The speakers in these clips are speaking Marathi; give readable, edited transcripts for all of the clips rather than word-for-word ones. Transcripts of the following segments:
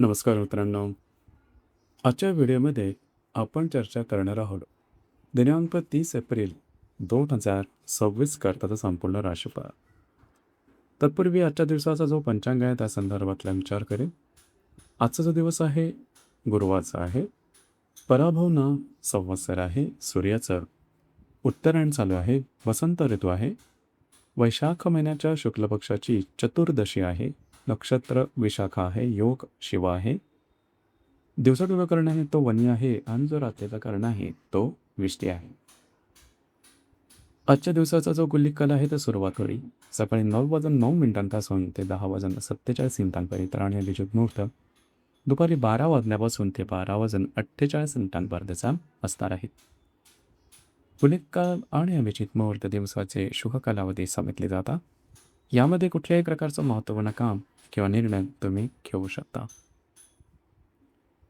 नमस्कार मित्रांनो. आजच्या व्हिडिओमध्ये आपण चर्चा करणार आहोत दिनांक 30 एप्रिल 2026 करताचा संपूर्ण राशीफळ. तत्पूर्वी आजच्या दिवसाचा जो पंचांग आहे त्या संदर्भातला विचार करेल. आजचा जो दिवस आहे गुरुवारचा आहे. पराभव न संवत्सर आहे. सूर्याचं उत्तरायण चालू आहे. वसंत ऋतू आहे. वैशाख महिन्याच्या शुक्ल पक्षाची चतुर्दशी आहे. नक्षत्र विशाखा आहे. योग शिव आहे. दिवसाचा जो कर्ण आहे तो वनी आहे आणि जो रात्रीचा कर्ण आहे तो विष्टी आहे. आजच्या दिवसाचा जो गुल्लिक काल आहे तो सुरुवात होईल सकाळी 9:09 ते 10:47 आणि अभिजित मुहूर्त दुपारी 12 वाजल्यापासून ते 12:48 असणार आहे. गुल्लिक काल आणि अभिजित मुहूर्त दिवसाचे शुभ कालावधी सांगितले जातात. यामध्ये कुठल्याही प्रकारचं महत्त्वपूर्ण काम किंवा निर्णय तुम्ही घेऊ शकता.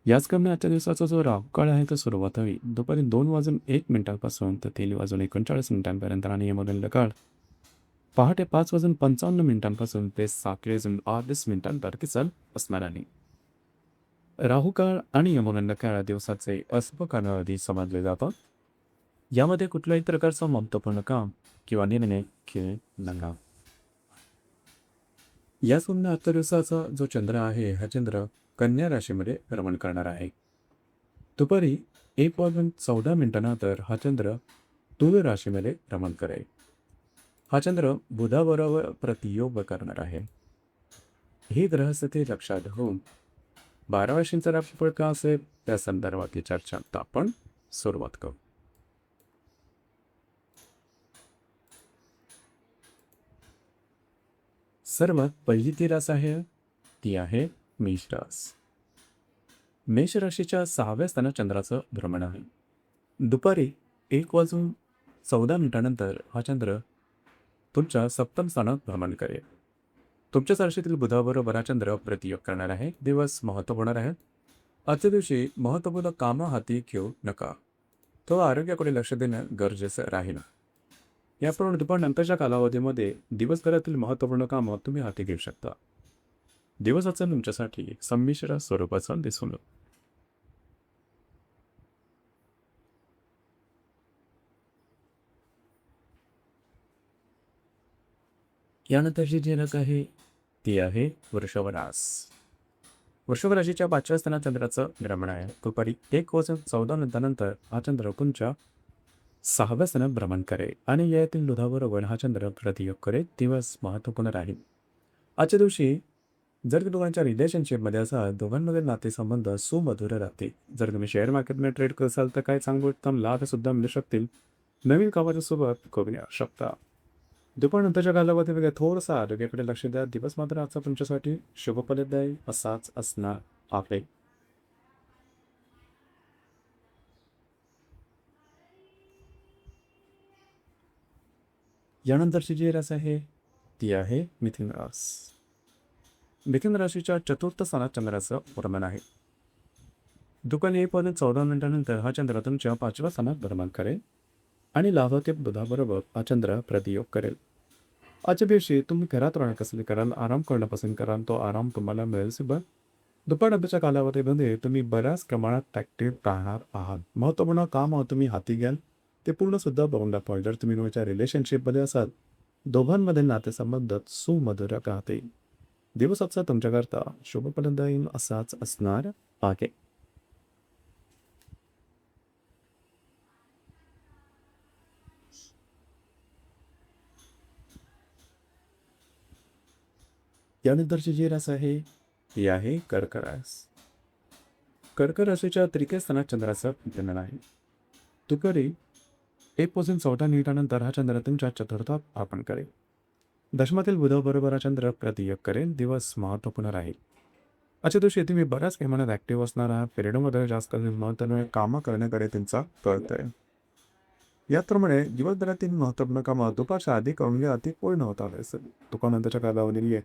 याचप्रमाणे आजच्या दिवसाचा जो राहुकाळ आहे तो सुरुवात होईल दुपारी 2:01 ते 3:39 आणि यमगंड काळ पहाटे 5:55 ते 7:38 असणार आहे. राहुकाळ आणि यमगंड काळ दिवसाचे अशुभ कालावधी समजले जातात. यामध्ये कुठल्याही प्रकारचं महत्त्वपूर्ण काम किंवा निर्णय घेऊ नका. याचप्रमाणे आजच्या दिवसाचा जो चंद्र आहे हा चंद्र कन्या राशीमध्ये भ्रमण करणार आहे. दुपारी 1:14 नंतर हा चंद्र तुळ राशीमध्ये भ्रमण करेल. हा चंद्र बुधाबरोबर प्रतियोग करणार आहे. ही ग्रहस्थिती लक्षात घेऊन 12 राशींचा राशीफळ का असेल त्या संदर्भातली चर्चा आता आपण सुरुवात करू. सर्वात पहिली ती रास आहे ती आहे मेष रास. मेष राशीच्या 6व्या स्थानात चंद्राचं भ्रमण आहे. दुपारी 1:14 नंतर हा चंद्र तुमच्या सप्तम स्थानात भ्रमण करेल. तुमच्या राशीतील बुधाबरोबर हा चंद्र प्रतियोग करणार आहे. दिवस महत्त्वपूर्ण आहे. आजच्या दिवशी महत्त्वपूर्ण कामं हाती घेऊ नका. तो आरोग्याकडे लक्ष देणं गरजेचं राहील. याप्रमाणे दुपार नंतरच्या कालावधीमध्ये दिवसभरातील महत्त्वपूर्ण कामं तुम्ही हाती घेऊ शकता. दिवसाचा तुमच्यासाठी संमिश्र स्वरूपाचा दिसून येतो. यानंतरची जी रस आहे ती आहे वृषभ रास. वृषभ राशीच्या 5व्या स्थानात चंद्राचं भ्रमण आहे. दुपारी 1:14 नंतर हा चंद्र तुमच्या 6व्या स्थानात भ्रमण करेल आणि यातील बुधाबरोबर हा चंद्र प्रतियोग करेल. दिवस महत्त्वपूर्ण राहील. आजच्या दिवशी जर तुम्ही दोघांच्या रिलेशनशिपमध्ये असाल दोघांमधील नातेसंबंध सुमधुर राहतील. जर तुम्ही शेअर मार्केटमध्ये ट्रेड करत असाल तर काय चांगले उत्तम लाभ सुद्धा मिळू शकतील. नवीन कामाची सुरुवात करू शकता. दुपारनंतरच्या कालावधीमध्ये थोडंसं आरोग्याकडे लक्ष द्या. दिवस मात्र आजचा तुमच्यासाठी शुभफलदायी असाच असणार आहे. यानंतरची जी रास आहे ती आहे मिथुन रास. मिथुन राशीच्या 4थ्या स्थानात चंद्राचं भ्रमण आहे. दुपारी 1:14 हा चंद्र तुमच्या 5व्या स्थानात भ्रमण करेल आणि लाभार्थी बुधाबरोबर हा चंद्र प्रतियोग करेल. आजच्या दिवशी तुम्ही घरात राहणं पसंत कराल, आराम करणं पसंत कराल. तो आराम तुम्हाला मिळेल सुद्धा. दुपारनंतरच्या कालावधीमध्ये तुम्ही बऱ्याच प्रमाणात ॲक्टिव्ह राहणार आहात. महत्त्वपूर्ण काम तुम्ही हाती घ्याल ते पूर्णसुद्धा बघून दाखवाल. जर तुम्ही तुमच्या रिलेशनशिपमध्ये असाल दोघांमधील नातेसंबंध सुमधुर राहते. दिवसाचा तुमच्याकरता शुभफलदायी असाच असणार आहे. यानंतरची जी रास आहे ती आहे कर्क रास. कर्क राशीच्या 3ऱ्या स्थानात चंद्राचं भ्रमण आहे. दुपारी 1:14 नंतर हा चंद्र तुमच्या 4थात भ्रमण करेल. दशमातील बुधाबरोबर हा चंद्र प्रतियोग करेल. दिवस महत्त्वपूर्ण राहील. आजच्या दिवशी तुम्ही बऱ्याच प्रमाणात ॲक्टिव्ह असणार आहात. पिरियडमध्ये जास्त महत्त्वाने कामं करण्याकडे त्यांचा कळत आहे. याप्रमाणे दिवसभरातील महत्त्वपूर्ण कामं दुपारच्या आधी करून घ्या. ती पूर्ण होतात असेल. दुपारनंतरच्या कालावधीत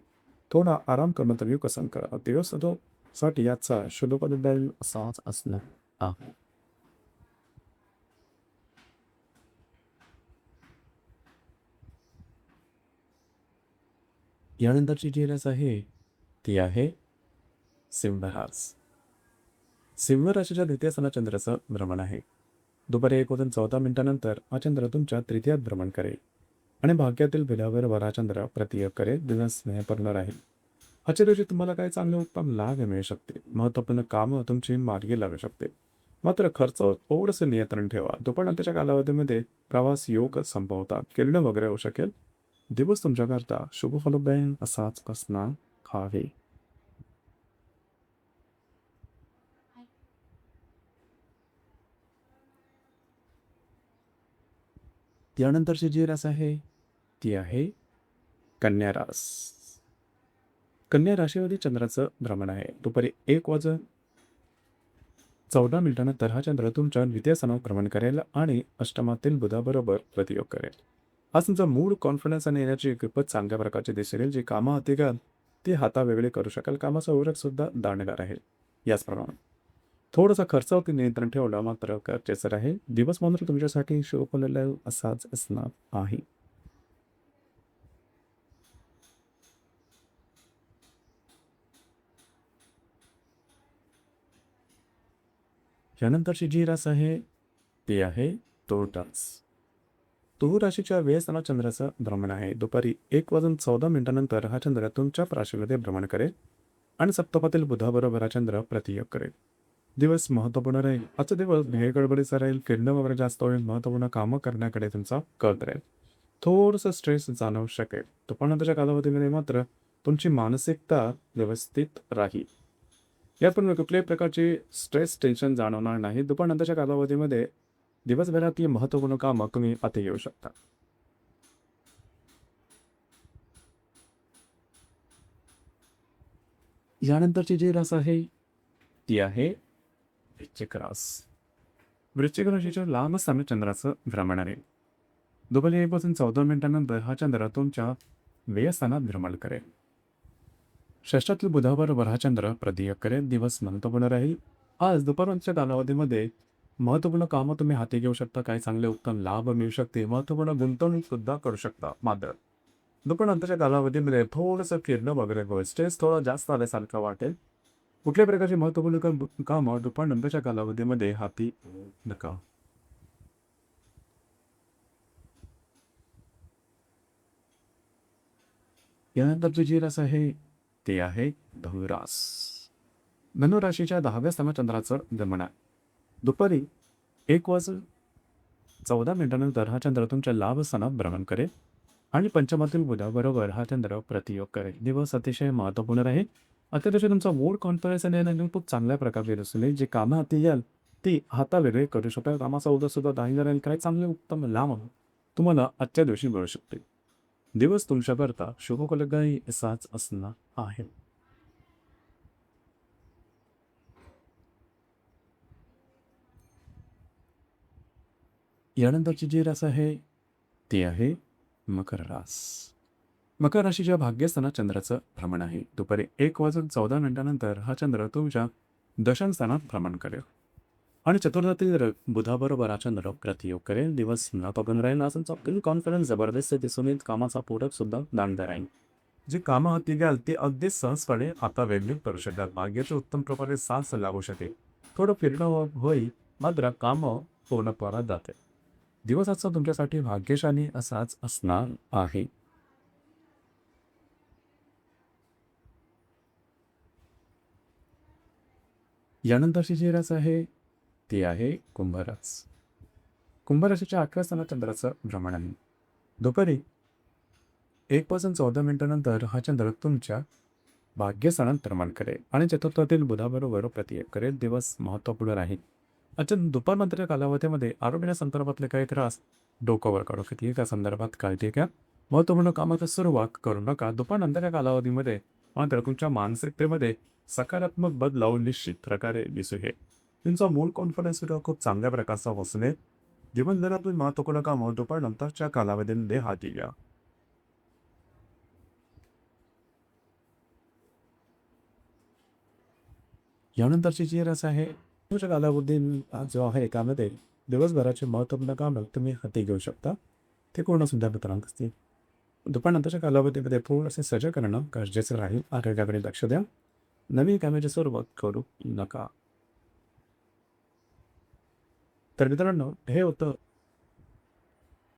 थोडा आराम करणं तरी पसंत करा. दिवसासाठी याचा शुभफलदायी असाच असणार आहे. यानंतरची जी रास आहे ती आहे सिंह रास. सिंह राशीच्या द्वितीय स्थानात चंद्राचं भ्रमण आहे. दुपारी 1:14 हा चंद्र तुमच्या तृतीयात भ्रमण करेल आणि भाग्यातील बिलावर हा चंद्र प्रतियोग करेल. दिवस स्नेहपूर्ण राहील. आजच्या दिवशी तुम्हाला काही चांगले उत्तम लाभ मिळू शकते. महत्त्वपूर्ण कामं तुमची मार्गी लागू शकते. मात्र खर्च थोडंसं नियंत्रण ठेवा. दुपारनंतरच्या कालावधीमध्ये प्रवास योग संभवता किरण वगैरे होऊ शकेल. दिवस तुमच्याकरता शुभ फलदायी असाच असणार आहे. त्यानंतरची जी रास आहे ती आहे कन्या रास. कन्या राशीमध्ये चंद्राचं भ्रमण आहे. दुपारी 1:14 हा चंद्र तुमच्या द्वितीय स्थानात भ्रमण करेल आणि अष्टमातील बुधाबरोबर प्रतियोग करेल. आज तुमचा मूड, कॉन्फिडन्स आणि एनर्जी खूपच चांगल्या प्रकारचे दिसेल. जी कामं हाती घ्याल ती हातावेगळी करू शकाल. कामाचा उरक सुद्धा दांडगा राहील. याचप्रमाणे थोडासा खर्चावरती नियंत्रण ठेवलं मात्र गरजेचं राहील. दिवस मात्र तुमच्यासाठी शुभफलदायी असाच असणार आहे. यानंतरची जी रास आहे ती आहे तुळ रास. तुळ राशीच्या व्ययस्थानात चंद्राचं भ्रमण आहे. दुपारी 1:14 हा चंद्र तुमच्या राशीमध्ये भ्रमण करेल आणि सप्तपातील बुधाबरोबर हा चंद्र प्रतियोग करेल. दिवस महत्त्वपूर्ण राहील. आजचा दिवस गडबडीचा राहील. फिरणं वगैरे जास्त होईल. महत्त्वपूर्ण कामं करण्याकडे तुमचा कल राहील. थोडंसं स्ट्रेस जाणवू शकेल. दुपारनंतरच्या कालावधीमध्ये मात्र तुमची मानसिकता व्यवस्थित राहील. यापूर्वी कुठल्याही प्रकारचे स्ट्रेस, टेन्शन जाणवणार नाही. दुपारनंतरच्या कालावधीमध्ये दिवसभरातील महत्त्वपूर्ण कामं तुम्ही हाती घेऊ शकता. यानंतरची जी रास आहे ती आहे वृश्चिक रास. वृश्चिक राशीच्या लांब स्थानी चंद्राचं भ्रमण आहे. दुपारी 1:14 हा चंद्र तुमच्या व्ययस्थानात भ्रमण करेल. षष्ठातील बुधाबरोबर हा चंद्र प्रतियोग करेल. दिवस महत्त्वपूर्ण राहील. आज दुपारच्या कालावधीमध्ये महत्त्वपूर्ण कामं तुम्ही हाती घेऊ शकता. काही चांगले उत्तम लाभ मिळू शकते. महत्त्वपूर्ण गुंतवणूक सुद्धा करू शकता. मात्र दुपारनंतरच्या कालावधीमध्ये थोडंसं फिरणं वगैरे होईल. स्ट्रेस थोडा जास्त आल्यासारखं वाटेल. कुठल्याही प्रकारची महत्त्वपूर्ण कामं दुपारनंतरच्या कालावधीमध्ये हाती घेऊ नका. यानंतरची जी रास आहे ती आहे धनुरास. धनुराशीच्या 10व्या स्थानात चंद्राचं भ्रमण आहे. दुपारी 1:14 हा चंद्र तुमच्या लाभ स्थानात भ्रमण करेल आणि पंचमातील बुधाबरोबर हा चंद्र प्रतियोग करेल. दिवस अतिशय महत्त्वपूर्ण राहील. आजच्या दिवशी तुमचा मूड, कॉन्फिडन्स आणि एनर्जी खूप चांगल्या प्रकारे दिसून येईल. जी कामं हाती घ्याल ती हातावेगळे करू शकाल. कामाचा उद्या सुद्धा दाही राहील. काही चांगले उत्तम लाभ तुम्हाला आजच्या दिवशी मिळू शकते. दिवस तुमच्याकरता शुभफलदायी असाच असणार आहे. यानंतरची जी रास आहे ती आहे मकर रास. मकर राशीच्या भाग्यस्थानात चंद्राचं भ्रमण आहे. दुपारी 1:14 हा चंद्र तुमच्या दशम स्थानात भ्रमण करेल आणि चतुर्थातील बुधाबरोबर हा चंद्र प्रतियोग करेल. दिवस महत्त्वपूर्ण राहील. आज तुमचा कॉन्फिडन्स जबरदस्त दिसून येईल. कामाचा पूरक सुद्धा दांडगा राहील. जी कामं हाती घ्याल ती अगदी सहजपणे आता वेगळी करू शकतात. भाग्याचे उत्तम प्रकारे साथ लागू शकेल. थोडं फिरणं होईल मात्र कामं पूर्णत्वाला जाते. दिवस आजचा तुमच्यासाठी भाग्यशाली असाच असणार आहे. यानंतरची जी रास आहे ती आहे कुंभरास. कुंभराशीच्या 11व्या स्थानात चंद्राचं भ्रमण आहे. दुपारी 1:14 हा चंद्र तुमच्या भाग्यस्थानात भ्रमण करेल आणि चतुर्थातील बुधाबरोबर प्रतियोग करेल. दिवस महत्त्वपूर्ण राहील. आजच्या दुपारनंतरच्या कालावधीमध्ये आरोग्या संदर्भातले काही त्रास डोक्यावर काढू शकते. त्या संदर्भात काळजी घ्या. महत्त्वपूर्ण कामाची सुरुवात करू नका. दुपारनंतरच्या कालावधीमध्ये मात्र तुमच्या मानसिकतेमध्ये सकारात्मक बदलाव निश्चित प्रकारे दिसू शकते. तुमचा मूड, कॉन्फिडन्स सुद्धा खूप चांगल्या प्रकारचा बसून येईल. जीवनभरातून महत्त्वपूर्ण कामं दुपारनंतरच्या कालावधीमध्ये हाती घ्या. यानंतरची जी रास आहे तुमच्या कालावधी जो आहे त्यामध्ये दिवसभराचे महत्त्वपूर्ण कामं तुम्ही हाती घेऊ शकता. ते पूर्णसुद्धा वितरण असतील. दुपारनंतरच्या कालावधीमध्ये थोडेसे सजग करणं गरजेचं राहील. आरोग्याकडे लक्ष द्या. नवीन कामाची सुरुवात करू नका. तर मित्रांनो, हे होतं